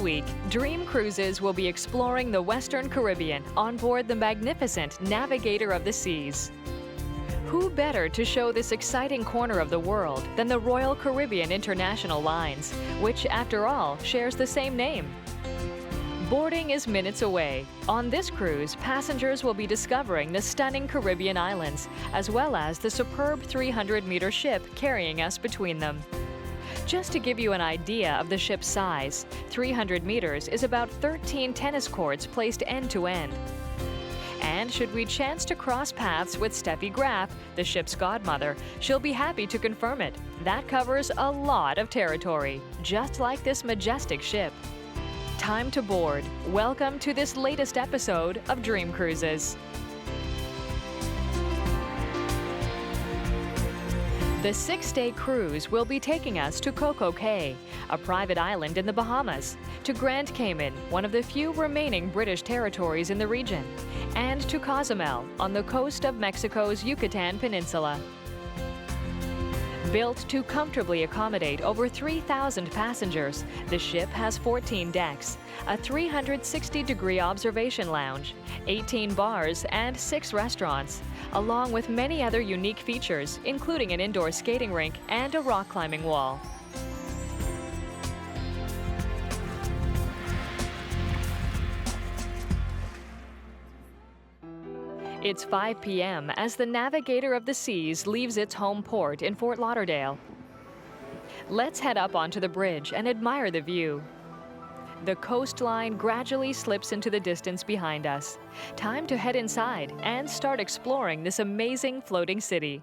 week, Dream Cruises will be exploring the Western Caribbean on board the magnificent Navigator of the Seas. Who better to show this exciting corner of the world than the Royal Caribbean International Lines, which, after all, shares the same name? Boarding is minutes away. On this cruise, passengers will be discovering the stunning Caribbean islands, as well as the superb 300-meter ship carrying us between them. Just to give you an idea of the ship's size, 300 meters is about 13 tennis courts placed end to end. And should we chance to cross paths with Steffi Graf, the ship's godmother, she'll be happy to confirm it. That covers a lot of territory, just like this majestic ship. Time to board. Welcome to this latest episode of Dream Cruises. The 6-day cruise will be taking us to Coco Cay, a private island in the Bahamas, to Grand Cayman, one of the few remaining British territories in the region, and to Cozumel, on the coast of Mexico's Yucatan Peninsula. Built to comfortably accommodate over 3,000 passengers, the ship has 14 decks, a 360-degree observation lounge, 18 bars, and 6 restaurants, along with many other unique features, including an indoor skating rink and a rock climbing wall. It's 5 p.m. as the Navigator of the Seas leaves its home port in Fort Lauderdale. Let's head up onto the bridge and admire the view. The coastline gradually slips into the distance behind us. Time to head inside and start exploring this amazing floating city.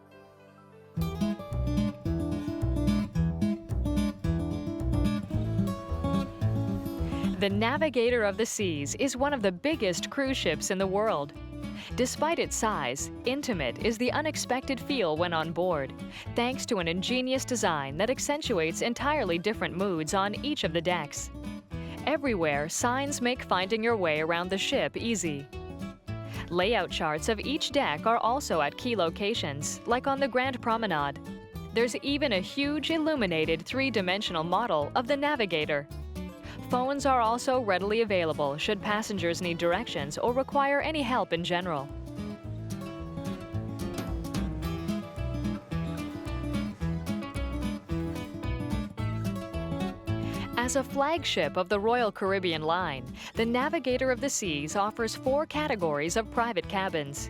The Navigator of the Seas is one of the biggest cruise ships in the world. Despite its size, intimate is the unexpected feel when on board, thanks to an ingenious design that accentuates entirely different moods on each of the decks. Everywhere, signs make finding your way around the ship easy. Layout charts of each deck are also at key locations, like on the Grand Promenade. There's even a huge illuminated 3-dimensional model of the Navigator. Phones are also readily available should passengers need directions or require any help in general. As a flagship of the Royal Caribbean Line, the Navigator of the Seas offers 4 categories of private cabins.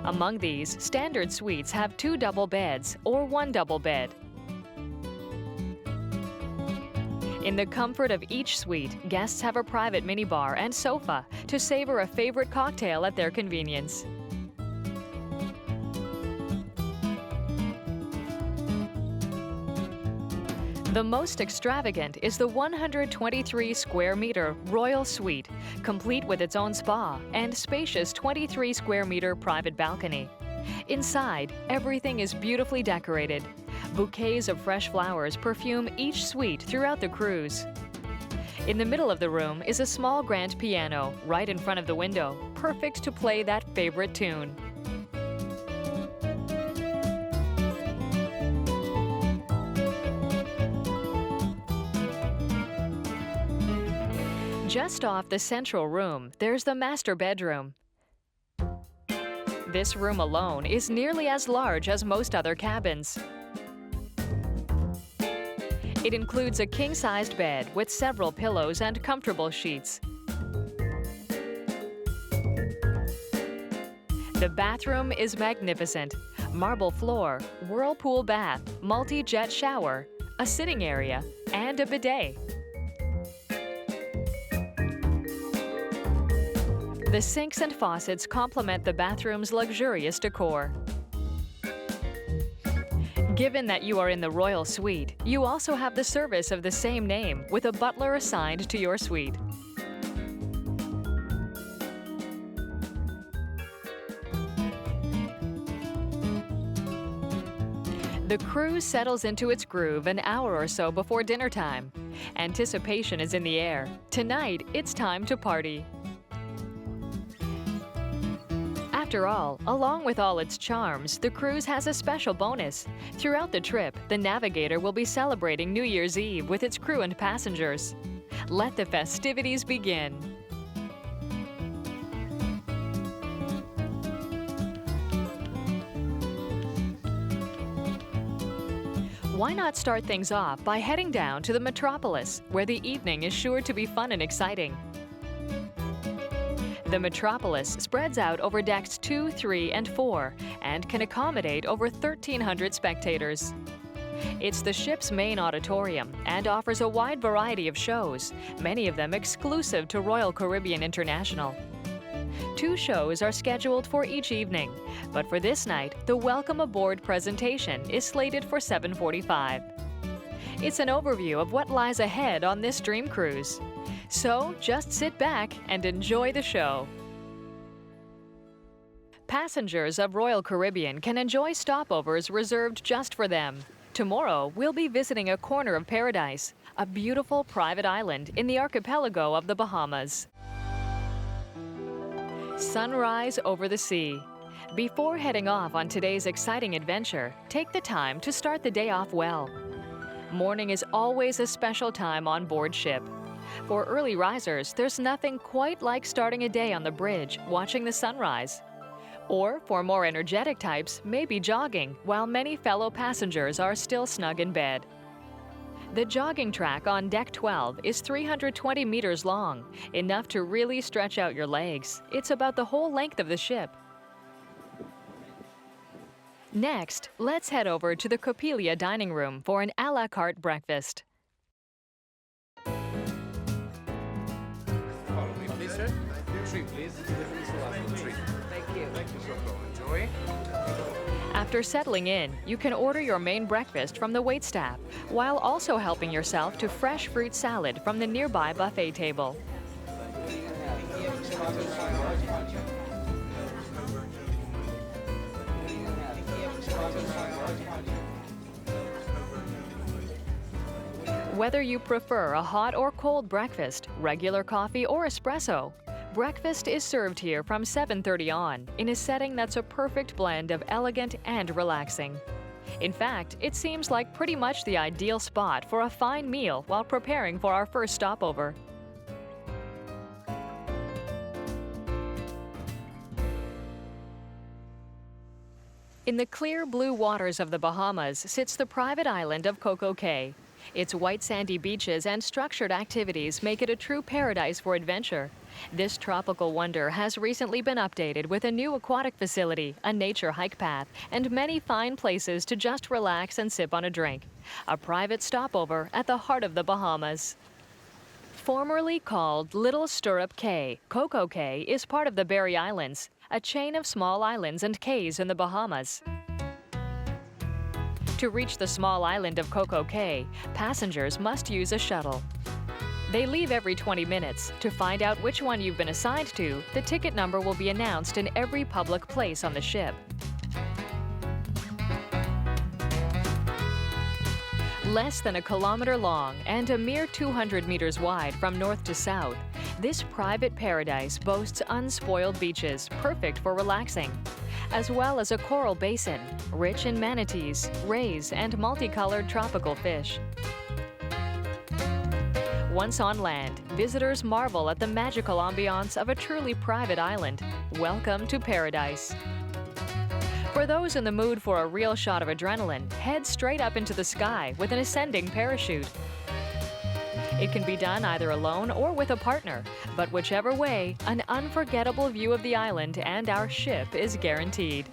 Among these, standard suites have 2 double beds or 1 double bed. In the comfort of each suite, guests have a private minibar and sofa to savor a favorite cocktail at their convenience. The most extravagant is the 123-square-meter Royal Suite, complete with its own spa and spacious 23-square-meter private balcony. Inside, everything is beautifully decorated. Bouquets of fresh flowers perfume each suite throughout the cruise. In the middle of the room is a small grand piano right in front of the window, perfect to play that favorite tune. Just off the central room, there's the master bedroom. This room alone is nearly as large as most other cabins. It includes a king-sized bed with several pillows and comfortable sheets. The bathroom is magnificent. Marble floor, whirlpool bath, multi-jet shower, a sitting area, and a bidet. The sinks and faucets complement the bathroom's luxurious decor. Given that you are in the Royal Suite, you also have the service of the same name with a butler assigned to your suite. The cruise settles into its groove an hour or so before dinner time. Anticipation is in the air. Tonight, it's time to party. After all, along with all its charms, the cruise has a special bonus. Throughout the trip, the Navigator will be celebrating New Year's Eve with its crew and passengers. Let the festivities begin. Why not start things off by heading down to the metropolis, where the evening is sure to be fun and exciting. The metropolis spreads out over decks 2, 3, and 4 and can accommodate over 1,300 spectators. It's the ship's main auditorium and offers a wide variety of shows, many of them exclusive to Royal Caribbean International. 2 shows are scheduled for each evening, but for this night, the Welcome Aboard presentation is slated for 7:45. It's an overview of what lies ahead on this dream cruise. So just sit back and enjoy the show. Passengers of Royal Caribbean can enjoy stopovers reserved just for them. Tomorrow, we'll be visiting a corner of paradise, a beautiful private island in the archipelago of the Bahamas. Sunrise over the sea. Before heading off on today's exciting adventure, take the time to start the day off well. Morning is always a special time on board ship. For early risers, there's nothing quite like starting a day on the bridge, watching the sunrise. Or for more energetic types, maybe jogging, while many fellow passengers are still snug in bed. The jogging track on Deck 12 is 320 meters long, enough to really stretch out your legs. It's about the whole length of the ship. Next, let's head over to the Copelia dining room for an a la carte breakfast. Follow me, please, sir. Three, please. Three. Thank you. Thank you, Coco. Enjoy. After settling in, you can order your main breakfast from the waitstaff, while also helping yourself to fresh fruit salad from the nearby buffet table. Whether you prefer a hot or cold breakfast, regular coffee or espresso, breakfast is served here from 7:30 on in a setting that's a perfect blend of elegant and relaxing. In fact, it seems like pretty much the ideal spot for a fine meal while preparing for our first stopover. In the clear blue waters of the Bahamas sits the private island of Coco Cay. Its white sandy beaches and structured activities make it a true paradise for adventure. This tropical wonder has recently been updated with a new aquatic facility, a nature hike path, and many fine places to just relax and sip on a drink. A private stopover at the heart of the Bahamas. Formerly called Little Stirrup Cay, Coco Cay is part of the Berry Islands, a chain of small islands and cays in the Bahamas. To reach the small island of Coco Cay, passengers must use a shuttle. They leave every 20 minutes. To find out which one you've been assigned to, the ticket number will be announced in every public place on the ship. Less than a kilometer long and a mere 200 meters wide from north to south, this private paradise boasts unspoiled beaches, perfect for relaxing, as well as a coral basin, rich in manatees, rays, and multicolored tropical fish. Once on land, visitors marvel at the magical ambiance of a truly private island. Welcome to paradise. For those in the mood for a real shot of adrenaline, head straight up into the sky with an ascending parachute. It can be done either alone or with a partner, but whichever way, an unforgettable view of the island and our ship is guaranteed.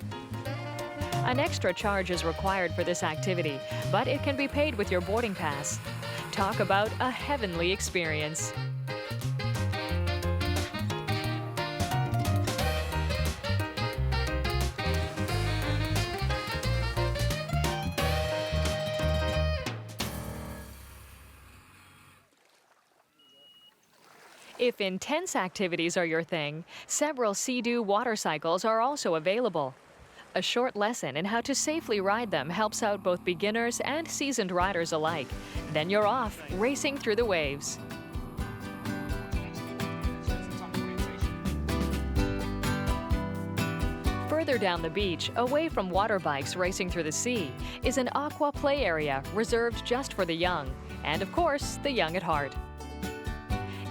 An extra charge is required for this activity, but it can be paid with your boarding pass. Talk about a heavenly experience. If intense activities are your thing, several Sea-Doo water cycles are also available. A short lesson in how to safely ride them helps out both beginners and seasoned riders alike. Then you're off, racing through the waves. Further down the beach, away from water bikes racing through the sea, is an aqua play area reserved just for the young, and of course, the young at heart.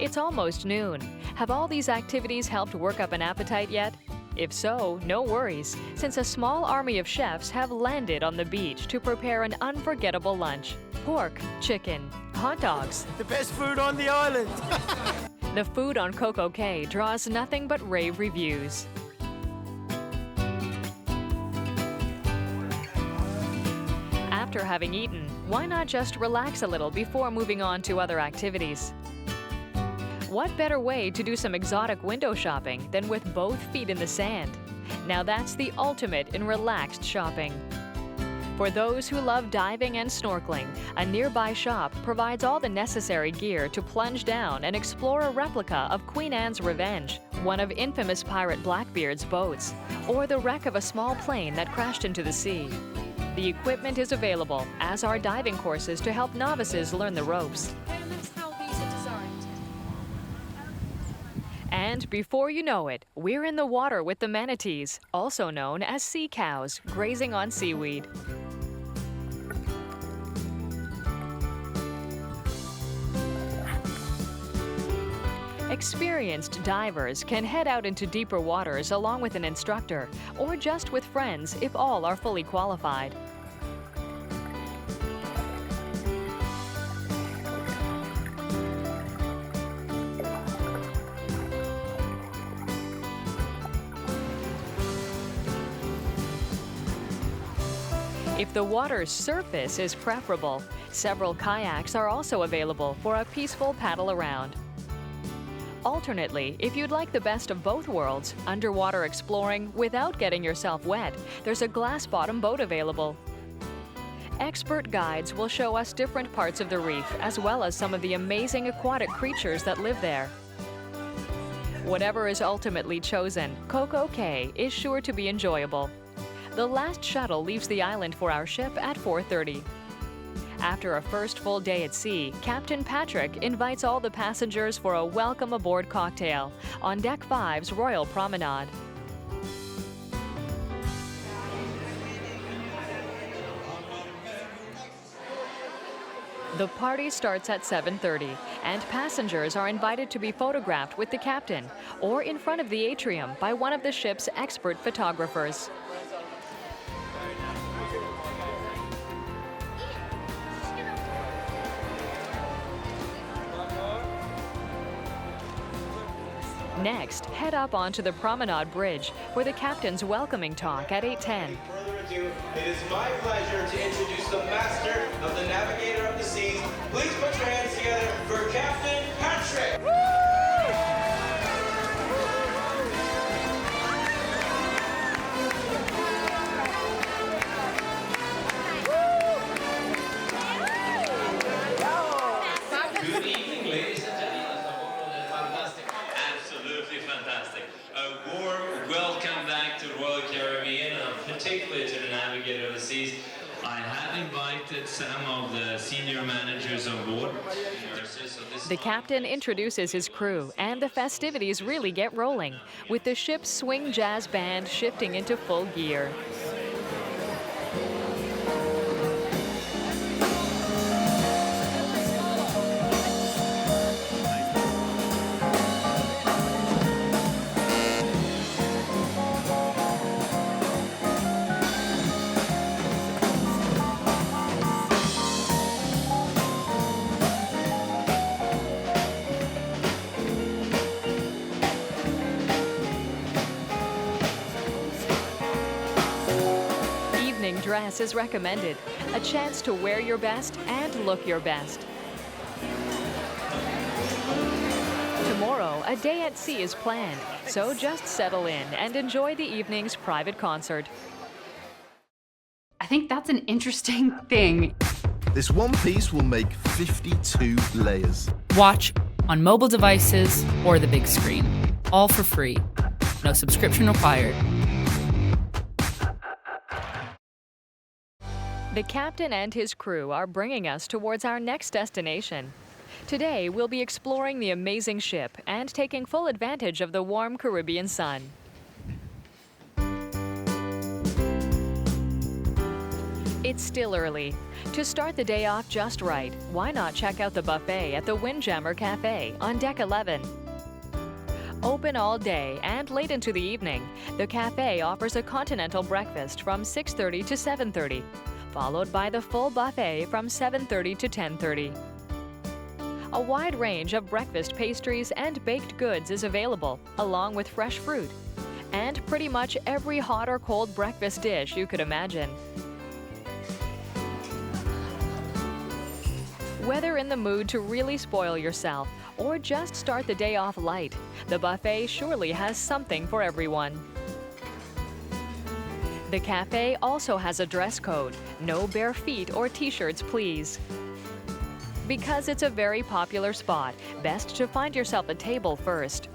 It's almost noon. Have all these activities helped work up an appetite yet? If so, no worries, since a small army of chefs have landed on the beach to prepare an unforgettable lunch. Pork, chicken, hot dogs. The best food on the island! The food on Coco Cay draws nothing but rave reviews. After having eaten, why not just relax a little before moving on to other activities? What better way to do some exotic window shopping than with both feet in the sand? Now that's the ultimate in relaxed shopping. For those who love diving and snorkeling, a nearby shop provides all the necessary gear to plunge down and explore a replica of Queen Anne's Revenge, one of infamous pirate Blackbeard's boats, or the wreck of a small plane that crashed into the sea. The equipment is available, as are diving courses to help novices learn the ropes. And that's how these are designed. And before you know it, we're in the water with the manatees, also known as sea cows, grazing on seaweed. Experienced divers can head out into deeper waters along with an instructor, or just with friends if all are fully qualified. If the water's surface is preferable, several kayaks are also available for a peaceful paddle around. Alternately, if you'd like the best of both worlds, underwater exploring without getting yourself wet, there's a glass-bottom boat available. Expert guides will show us different parts of the reef, as well as some of the amazing aquatic creatures that live there. Whatever is ultimately chosen, Coco Cay is sure to be enjoyable. The last shuttle leaves the island for our ship at 4:30. After a first full day at sea, Captain Patrick invites all the passengers for a welcome aboard cocktail on Deck 5's Royal Promenade. The party starts at 7:30, and passengers are invited to be photographed with the captain or in front of the atrium by one of the ship's expert photographers. Next, head up onto the Promenade Bridge for the captain's welcoming talk at 8:10. Further ado, it is my pleasure to introduce the master of the Navigator of the Seas. Please put your hands together for Captain Patrick. Good evening, ladies and gentlemen. Fantastic. Absolutely fantastic. A warm welcome back to Royal Caribbean, and particularly to the Navigator of the Seas. I have invited some of the senior managers on board. The captain introduces his crew, and the festivities really get rolling, with the ship's swing jazz band shifting into full gear. Dress is recommended, a chance to wear your best and look your best. Tomorrow, a day at sea is planned, so just settle in and enjoy the evening's private concert. I think that's an interesting thing. This one piece will make 52 layers. Watch on mobile devices or the big screen. All for free. No subscription required. The captain and his crew are bringing us towards our next destination. Today, we'll be exploring the amazing ship and taking full advantage of the warm Caribbean sun. It's still early. To start the day off just right, why not check out the buffet at the Windjammer Cafe on Deck 11? Open all day and late into the evening, the cafe offers a continental breakfast from 6:30 to 7:30, followed by the full buffet from 7:30 to 10:30. A wide range of breakfast pastries and baked goods is available, along with fresh fruit, and pretty much every hot or cold breakfast dish you could imagine. Whether in the mood to really spoil yourself or just start the day off light, the buffet surely has something for everyone. The cafe also has a dress code: no bare feet or t-shirts, please. Because it's a very popular spot, best to find yourself a table first.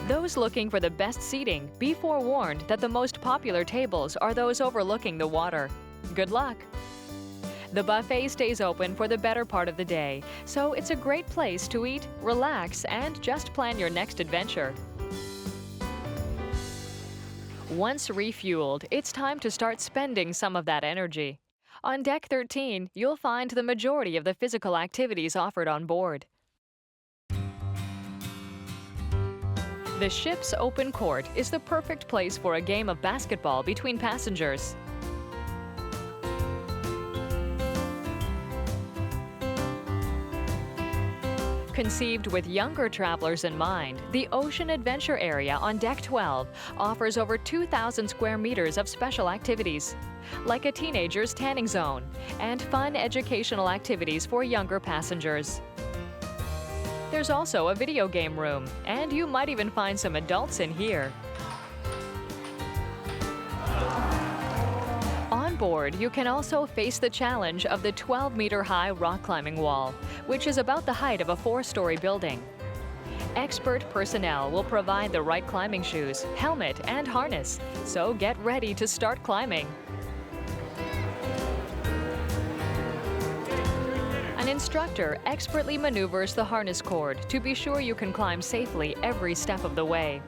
Those looking for the best seating, be forewarned that the most popular tables are those overlooking the water. Good luck! The buffet stays open for the better part of the day, so it's a great place to eat, relax, and just plan your next adventure. Once refueled, it's time to start spending some of that energy. On Deck 13, you'll find the majority of the physical activities offered on board. The ship's open court is the perfect place for a game of basketball between passengers. Conceived with younger travelers in mind, the Ocean Adventure Area on Deck 12 offers over 2,000 square meters of special activities, like a teenager's tanning zone, and fun educational activities for younger passengers. There's also a video game room, and you might even find some adults in here. On board, you can also face the challenge of the 12-meter-high rock climbing wall, which is about the height of a 4-story building. Expert personnel will provide the right climbing shoes, helmet, and harness, so get ready to start climbing. An instructor expertly maneuvers the harness cord to be sure you can climb safely every step of the way.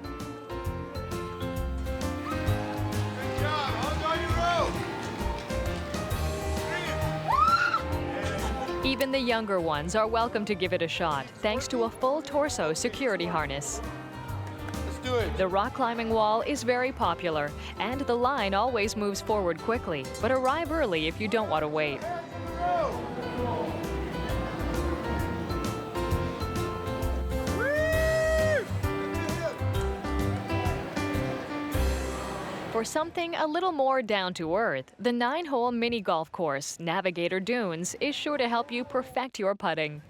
Even the younger ones are welcome to give it a shot, thanks to a full torso security harness. Let's do it. The rock climbing wall is very popular, and the line always moves forward quickly, but arrive early if you don't want to wait. For something a little more down to earth, the 9-hole mini golf course, Navigator Dunes, is sure to help you perfect your putting.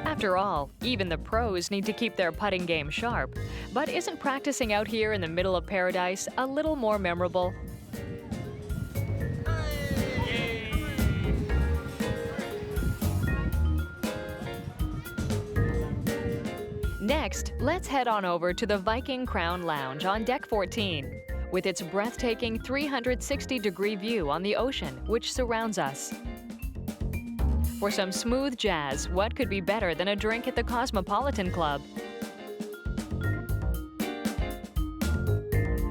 After all, even the pros need to keep their putting game sharp. But isn't practicing out here in the middle of paradise a little more memorable? Next, let's head on over to the Viking Crown Lounge on Deck 14, with its breathtaking 360-degree view on the ocean which surrounds us. For some smooth jazz, what could be better than a drink at the Cosmopolitan Club?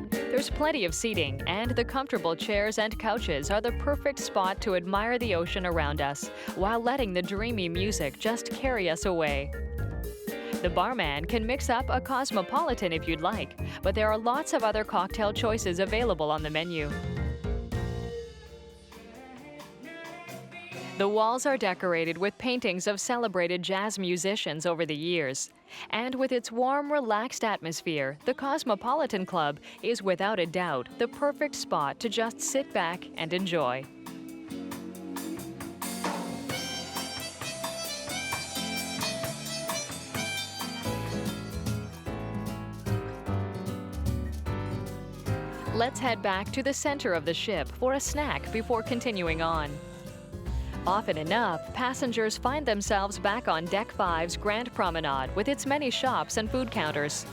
There's plenty of seating, and the comfortable chairs and couches are the perfect spot to admire the ocean around us, while letting the dreamy music just carry us away. The barman can mix up a Cosmopolitan if you'd like, but there are lots of other cocktail choices available on the menu. The walls are decorated with paintings of celebrated jazz musicians over the years. And with its warm, relaxed atmosphere, the Cosmopolitan Club is without a doubt the perfect spot to just sit back and enjoy. Let's head back to the center of the ship for a snack before continuing on. Often enough, passengers find themselves back on Deck 5's Grand Promenade with its many shops and food counters.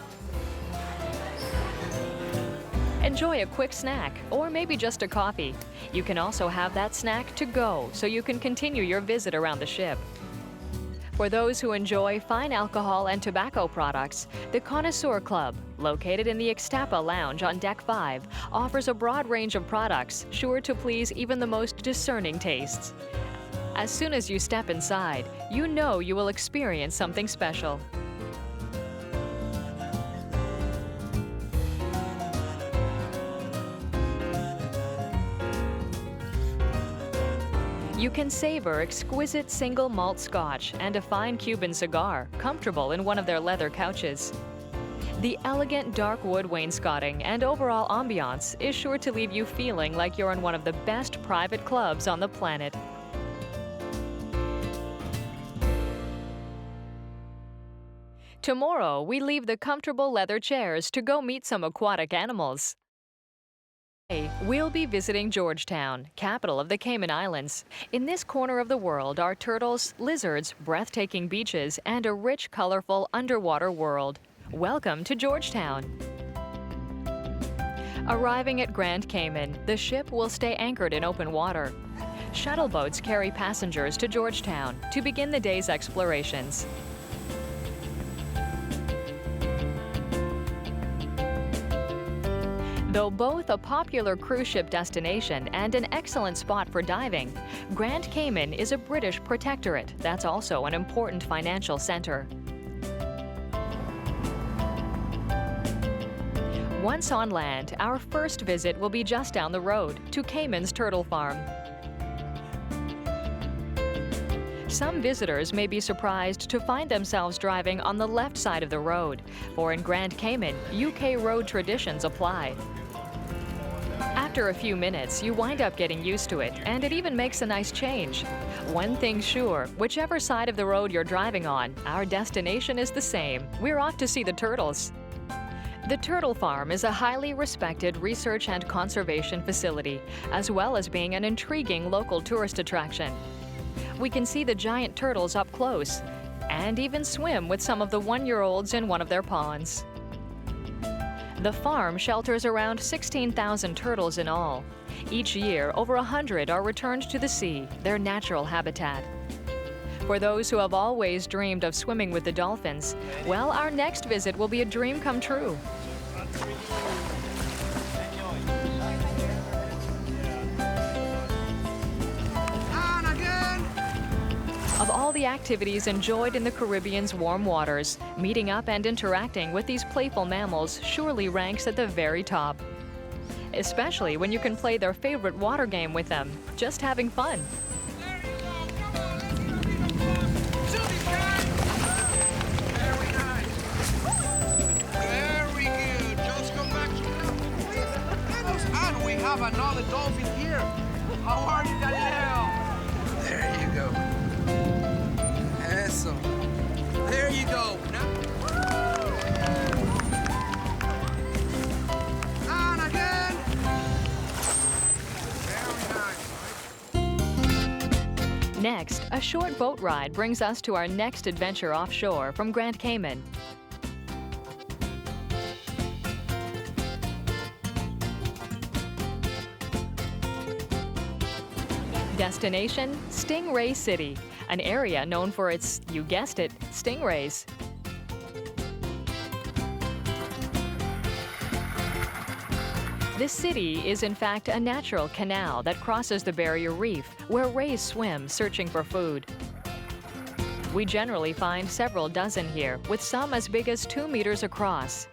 Enjoy a quick snack, or maybe just a coffee. You can also have that snack to go, so you can continue your visit around the ship. For those who enjoy fine alcohol and tobacco products, the Connoisseur Club, located in the Ixtapa Lounge on Deck 5, offers a broad range of products sure to please even the most discerning tastes. As soon as you step inside, you know you will experience something special. You can savor exquisite single malt scotch and a fine Cuban cigar, comfortable in one of their leather couches. The elegant dark wood wainscoting and overall ambiance is sure to leave you feeling like you're in one of the best private clubs on the planet. Tomorrow, we leave the comfortable leather chairs to go meet some aquatic animals. We'll be visiting Georgetown, capital of the Cayman Islands. In this corner of the world are turtles, lizards, breathtaking beaches, and a rich, colorful underwater world. Welcome to Georgetown. Arriving at Grand Cayman, the ship will stay anchored in open water. Shuttle boats carry passengers to Georgetown to begin the day's explorations. Though both a popular cruise ship destination and an excellent spot for diving, Grand Cayman is a British protectorate that's also an important financial center. Once on land, our first visit will be just down the road to Cayman's Turtle Farm. Some visitors may be surprised to find themselves driving on the left side of the road, for in Grand Cayman, UK road traditions apply. After a few minutes, you wind up getting used to it, and it even makes a nice change. One thing's sure, whichever side of the road you're driving on, our destination is the same. We're off to see the turtles. The Turtle Farm is a highly respected research and conservation facility, as well as being an intriguing local tourist attraction. We can see the giant turtles up close, and even swim with some of the one-year-olds in one of their ponds. The farm shelters around 16,000 turtles in all. Each year, over 100 are returned to the sea, their natural habitat. For those who have always dreamed of swimming with the dolphins, well, our next visit will be a dream come true. Of all the activities enjoyed in the Caribbean's warm waters, meeting up and interacting with these playful mammals surely ranks at the very top. Especially when you can play their favorite water game with them, just having fun. Very good. Just come back to now. And we have another dolphin here. How are you, Galileo? There you go. Awesome. There you go. Now. And again. Very nice. Next, a short boat ride brings us to our next adventure offshore from Grand Cayman. Destination, Stingray City, an area known for its, you guessed it, stingrays. This city is in fact a natural canal that crosses the barrier reef, where rays swim searching for food. We generally find several dozen here, with some as big as 2 meters across.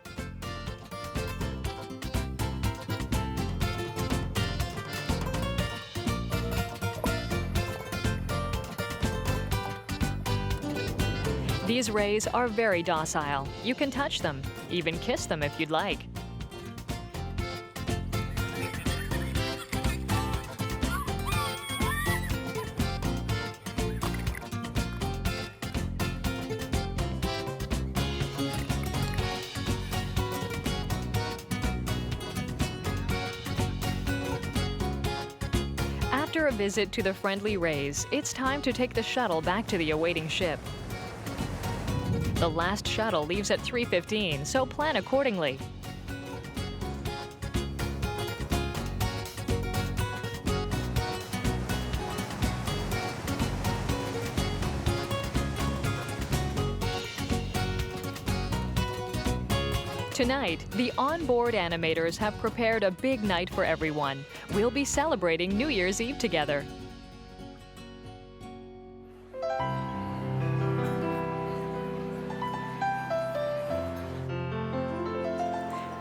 These rays are very docile. You can touch them, even kiss them if you'd like. After a visit to the friendly rays, it's time to take the shuttle back to the awaiting ship. The last shuttle leaves at 3:15, so plan accordingly. Tonight, the onboard animators have prepared a big night for everyone. We'll be celebrating New Year's Eve together.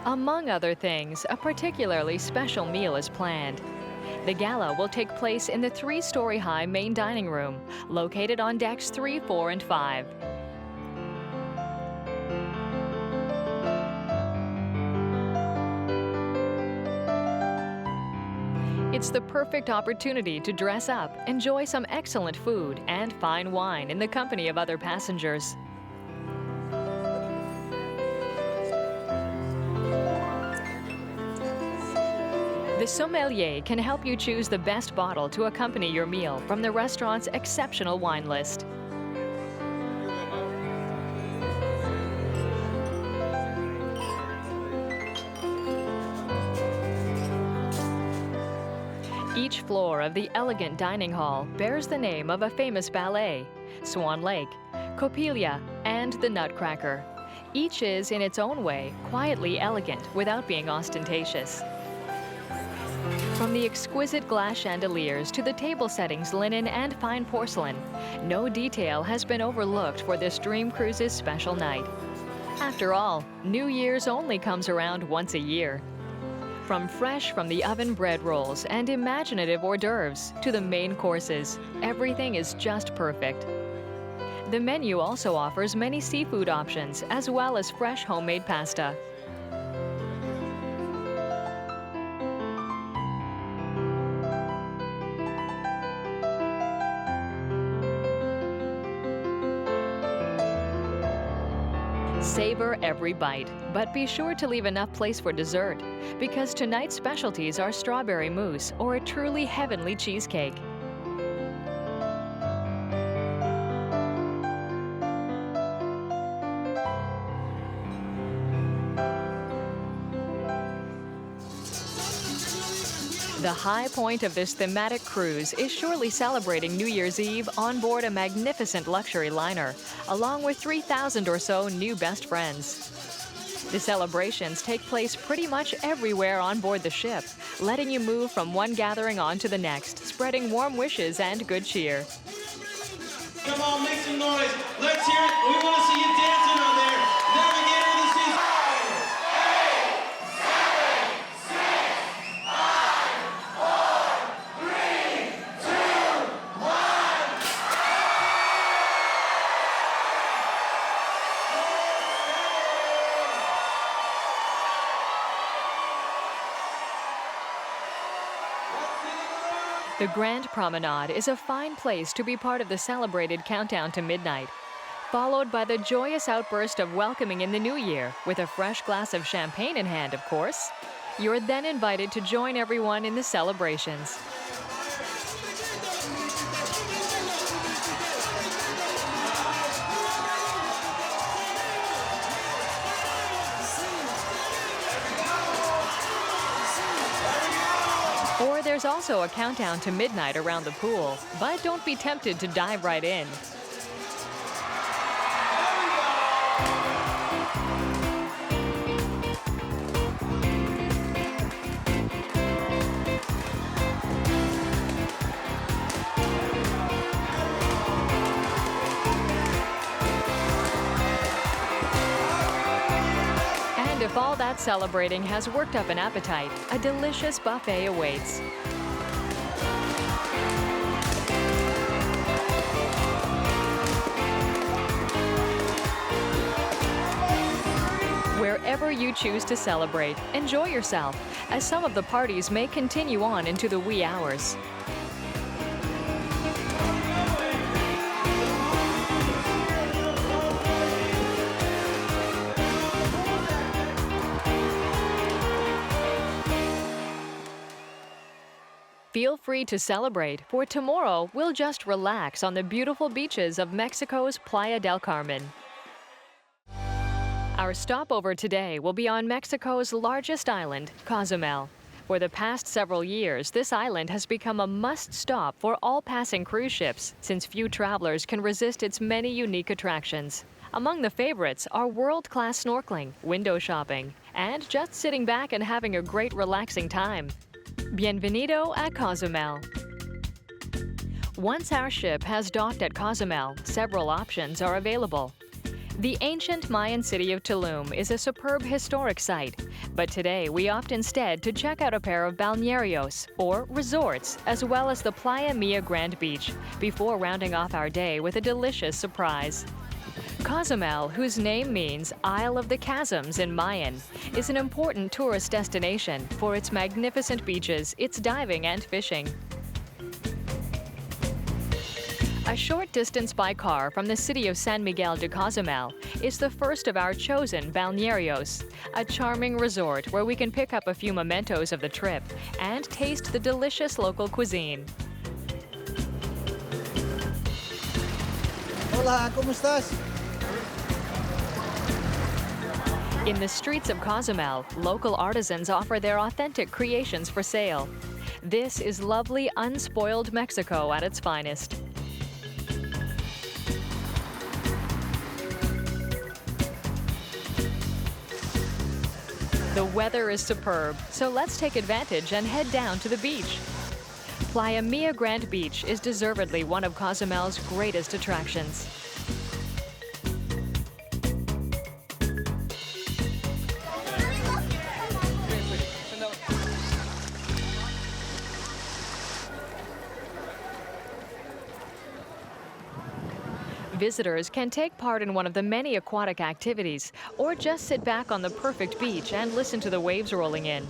Among other things, a particularly special meal is planned. The gala will take place in the 3-story-high main dining room, located on decks 3, 4, and 5. It's the perfect opportunity to dress up, enjoy some excellent food, and fine wine in the company of other passengers. The sommelier can help you choose the best bottle to accompany your meal from the restaurant's exceptional wine list. Each floor of the elegant dining hall bears the name of a famous ballet, Swan Lake, Coppelia, and the Nutcracker. Each is, in its own way, quietly elegant without being ostentatious. From the exquisite glass chandeliers to the table settings, linen, and fine porcelain, no detail has been overlooked for this Dream Cruise's special night. After all, New Year's only comes around once a year. From fresh from the oven bread rolls and imaginative hors d'oeuvres to the main courses, everything is just perfect. The menu also offers many seafood options as well as fresh homemade pasta. Savor every bite, but be sure to leave enough place for dessert, because tonight's specialties are strawberry mousse or a truly heavenly cheesecake. The high point of this thematic cruise is surely celebrating New Year's Eve on board a magnificent luxury liner, along with 3,000 or so new best friends. The celebrations take place pretty much everywhere on board the ship, letting you move from one gathering on to the next, spreading warm wishes and good cheer. Come on, make some noise. Let's hear it. We want to see you dancing on there. Navigator of the Seas. 5, 4, 3, 2, 1. The Grand Promenade is a fine place to be part of the celebrated countdown to midnight, followed by the joyous outburst of welcoming in the new year, with a fresh glass of champagne in hand, of course. You're then invited to join everyone in the celebrations. Or there's also a countdown to midnight around the pool, but don't be tempted to dive right in. And if all that celebrating has worked up an appetite, a delicious buffet awaits. Wherever you choose to celebrate, enjoy yourself, as some of the parties may continue on into the wee hours. Feel free to celebrate, for tomorrow we'll just relax on the beautiful beaches of Mexico's Playa del Carmen. Our stopover today will be on Mexico's largest island, Cozumel. For the past several years, this island has become a must-stop for all passing cruise ships, since few travelers can resist its many unique attractions. Among the favorites are world-class snorkeling, window shopping, and just sitting back and having a great relaxing time. Bienvenido a Cozumel. Once our ship has docked at Cozumel, several options are available. The ancient Mayan city of Tulum is a superb historic site, but today we opt instead to check out a pair of balnearios, or resorts, as well as the Playa Mia Grand Beach, before rounding off our day with a delicious surprise. Cozumel, whose name means Isle of the Chasms in Mayan, is an important tourist destination for its magnificent beaches, its diving and fishing. A short distance by car from the city of San Miguel de Cozumel is the first of our chosen balnearios, a charming resort where we can pick up a few mementos of the trip and taste the delicious local cuisine. Hola, ¿cómo estás? In the streets of Cozumel, local artisans offer their authentic creations for sale. This is lovely, unspoiled Mexico at its finest. The weather is superb, so let's take advantage and head down to the beach. Playa Mia Grand Beach is deservedly one of Cozumel's greatest attractions. Visitors can take part in one of the many aquatic activities, or just sit back on the perfect beach and listen to the waves rolling in.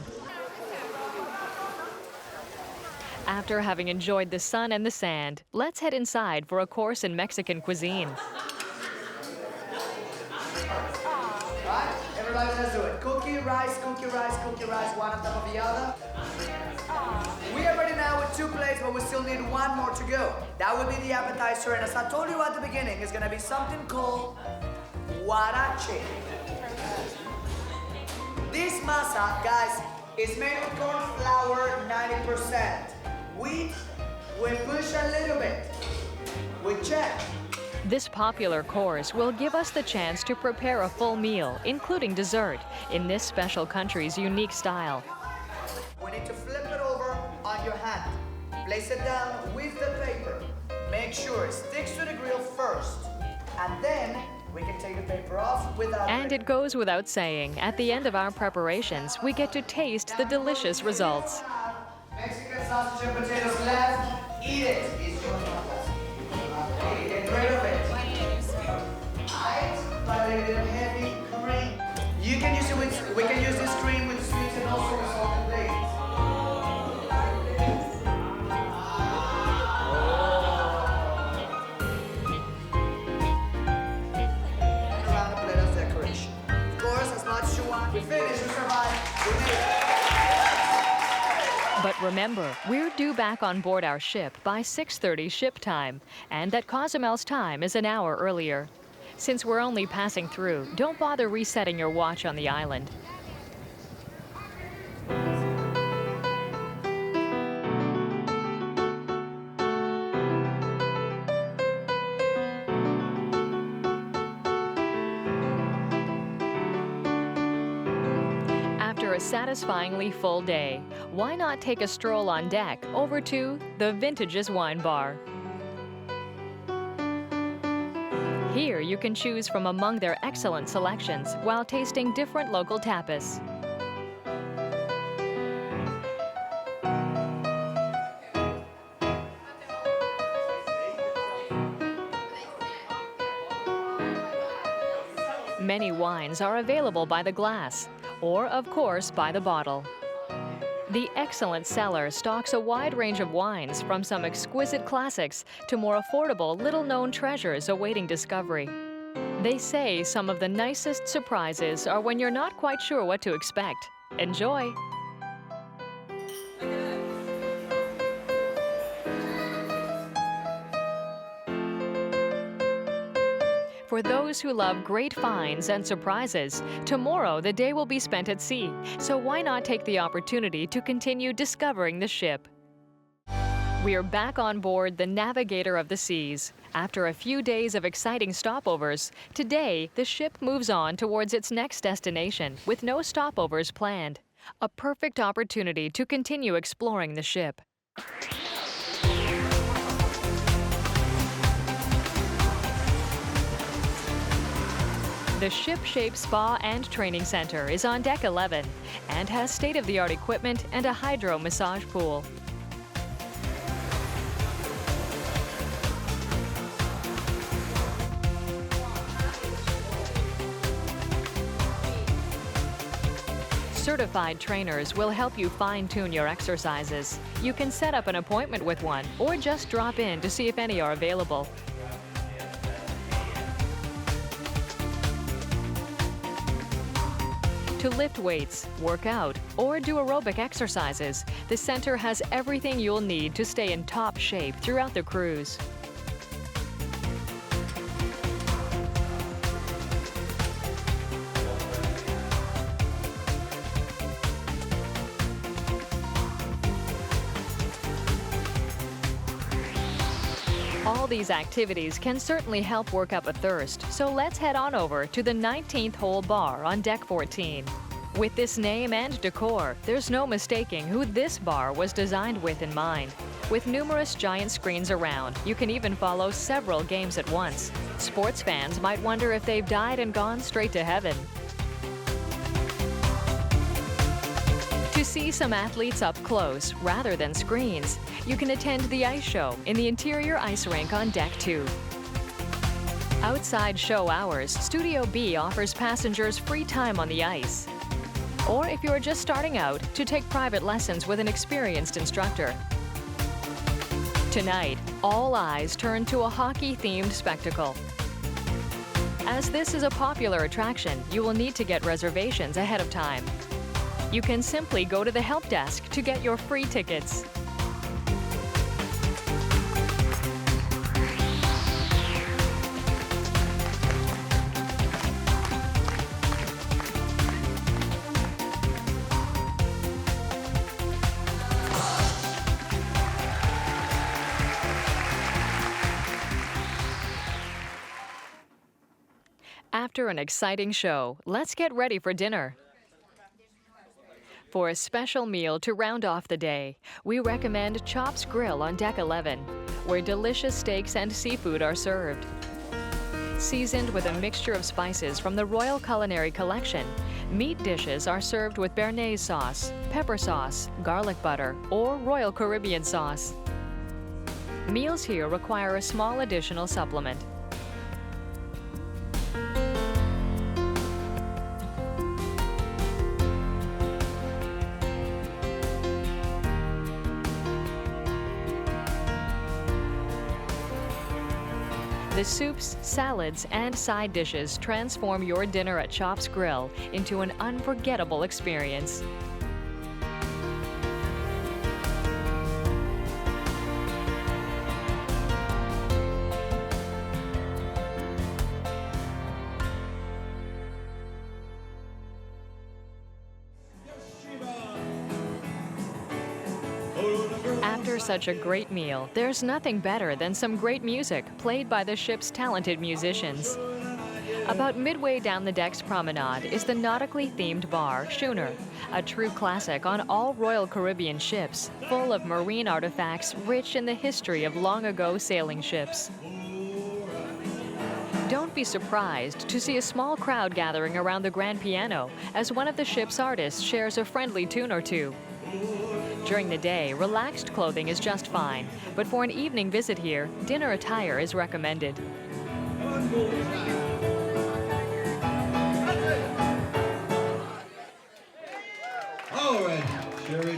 After having enjoyed the sun and the sand, let's head inside for a course in Mexican cuisine. Right, everybody, let's do it. Cookie, rice, one on top of the other. We are ready now with 2 plates, but we still need 1 more to go. That will be the appetizer, and as I told you at the beginning, it's gonna be something called huarache. This masa, guys, is made with corn flour 90%. Wheat, we push a little bit. We check. This popular course will give us the chance to prepare a full meal, including dessert, in this special country's unique style. We need to flip it over on your hand. Place it down with the paper. Make sure it sticks to the grill first. And then we can take the paper off without... And it goes without saying, at the end of our preparations, we get to taste the delicious results. Mexican sausage and potatoes left. Eat it. It's your choice. Okay, get rid of it. Alright, but a little heavy cream. You can use it with, we can use this cream with sweets and also with salt and plates. Around the plate as decoration. Of course, as much as you want. We finish, we survive, we made it. But remember, we're due back on board our ship by 6:30 ship time, and that Cozumel's time is an hour earlier. Since we're only passing through, don't bother resetting your watch on the island. After a satisfyingly full day, why not take a stroll on deck over to the Vintages Wine Bar? Here you can choose from among their excellent selections while tasting different local tapas. Many wines are available by the glass, or of course by the bottle. The excellent cellar stocks a wide range of wines, from some exquisite classics to more affordable, little-known treasures awaiting discovery. They say some of the nicest surprises are when you're not quite sure what to expect. Enjoy! For those who love great finds and surprises, tomorrow the day will be spent at sea, so why not take the opportunity to continue discovering the ship? We are back on board the Navigator of the Seas. After a few days of exciting stopovers, today the ship moves on towards its next destination with no stopovers planned. A perfect opportunity to continue exploring the ship. The ship-shaped spa and training center is on deck 11 and has state-of-the-art equipment and a hydro massage pool. Certified trainers will help you fine-tune your exercises. You can set up an appointment with one or just drop in to see if any are available. To lift weights, work out, or do aerobic exercises, the center has everything you'll need to stay in top shape throughout the cruise. All these activities can certainly help work up a thirst, so let's head on over to the 19th hole bar on deck 14. With this name and decor, there's no mistaking who this bar was designed with in mind. With numerous giant screens around, you can even follow several games at once. Sports fans might wonder if they've died and gone straight to heaven. To see some athletes up close rather than screens, you can attend the ice show in the interior ice rink on deck 2. Outside show hours, Studio B offers passengers free time on the ice. Or if you're just starting out, to take private lessons with an experienced instructor. Tonight, all eyes turn to a hockey-themed spectacle. As this is a popular attraction, you will need to get reservations ahead of time. You can simply go to the help desk to get your free tickets. After an exciting show, let's get ready for dinner. For a special meal to round off the day, we recommend Chop's Grill on deck 11, where delicious steaks and seafood are served. Seasoned with a mixture of spices from the Royal Culinary Collection, meat dishes are served with béarnaise sauce, pepper sauce, garlic butter, or Royal Caribbean sauce. Meals here require a small additional supplement. The soups, salads, and side dishes transform your dinner at Chop's Grill into an unforgettable experience. After such a great meal, there's nothing better than some great music played by the ship's talented musicians. About midway down the deck's promenade is the nautically themed bar, Schooner, a true classic on all Royal Caribbean ships, full of marine artifacts rich in the history of long-ago sailing ships. Don't be surprised to see a small crowd gathering around the grand piano as one of the ship's artists shares a friendly tune or two. During the day, relaxed clothing is just fine, but for an evening visit here, dinner attire is recommended. All right,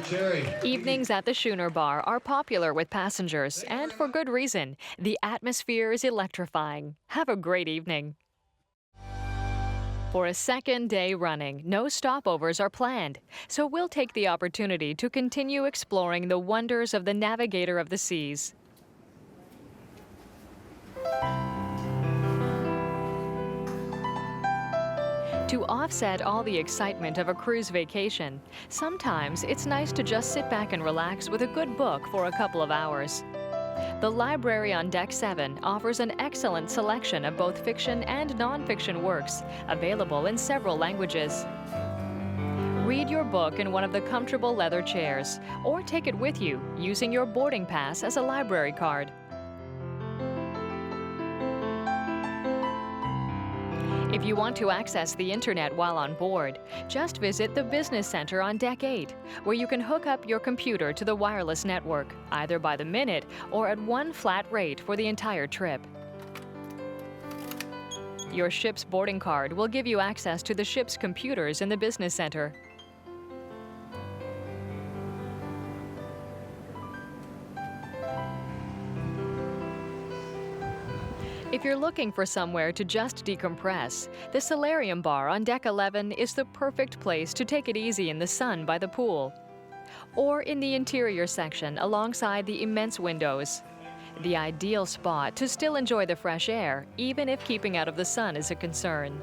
cherry. Evenings at the Schooner Bar are popular with passengers, and for good reason. The atmosphere is electrifying. Have a great evening. For a second day running, no stopovers are planned, so we'll take the opportunity to continue exploring the wonders of the Navigator of the Seas. To offset all the excitement of a cruise vacation, sometimes it's nice to just sit back and relax with a good book for a couple of hours. The library on Deck 7 offers an excellent selection of both fiction and nonfiction works, available in several languages. Read your book in one of the comfortable leather chairs, or take it with you using your boarding pass as a library card. If you want to access the internet while on board, just visit the Business Center on Deck 8, where you can hook up your computer to the wireless network, either by the minute or at one flat rate for the entire trip. Your ship's boarding card will give you access to the ship's computers in the Business Center. If you're looking for somewhere to just decompress, the Solarium Bar on Deck 11 is the perfect place to take it easy in the sun by the pool, or in the interior section alongside the immense windows. The ideal spot to still enjoy the fresh air, even if keeping out of the sun is a concern.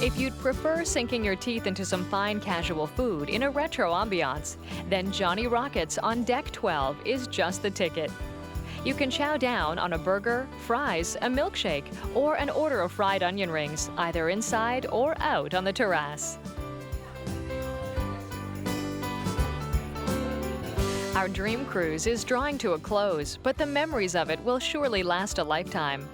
If you'd prefer sinking your teeth into some fine casual food in a retro ambiance, then Johnny Rockets on Deck 12 is just the ticket. You can chow down on a burger, fries, a milkshake, or an order of fried onion rings, either inside or out on the terrace. Our dream cruise is drawing to a close, but the memories of it will surely last a lifetime.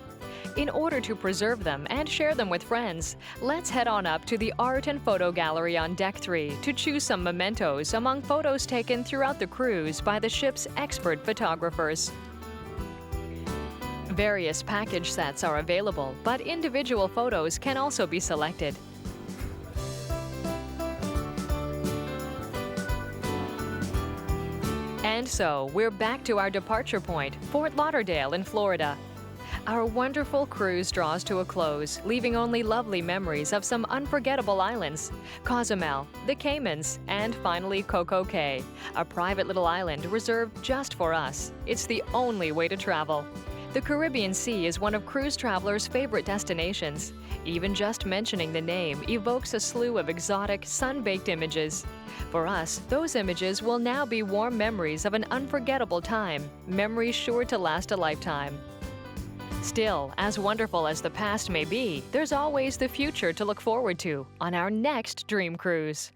In order to preserve them and share them with friends, let's head on up to the Art and Photo Gallery on Deck 3 to choose some mementos among photos taken throughout the cruise by the ship's expert photographers. Various package sets are available, but individual photos can also be selected. And so, we're back to our departure point, Fort Lauderdale in Florida. Our wonderful cruise draws to a close, leaving only lovely memories of some unforgettable islands: Cozumel, the Caymans, and finally Coco Cay, a private little island reserved just for us. It's the only way to travel. The Caribbean Sea is one of cruise travelers' favorite destinations. Even just mentioning the name evokes a slew of exotic, sun-baked images. For us, those images will now be warm memories of an unforgettable time, memories sure to last a lifetime. Still, as wonderful as the past may be, there's always the future to look forward to on our next dream cruise.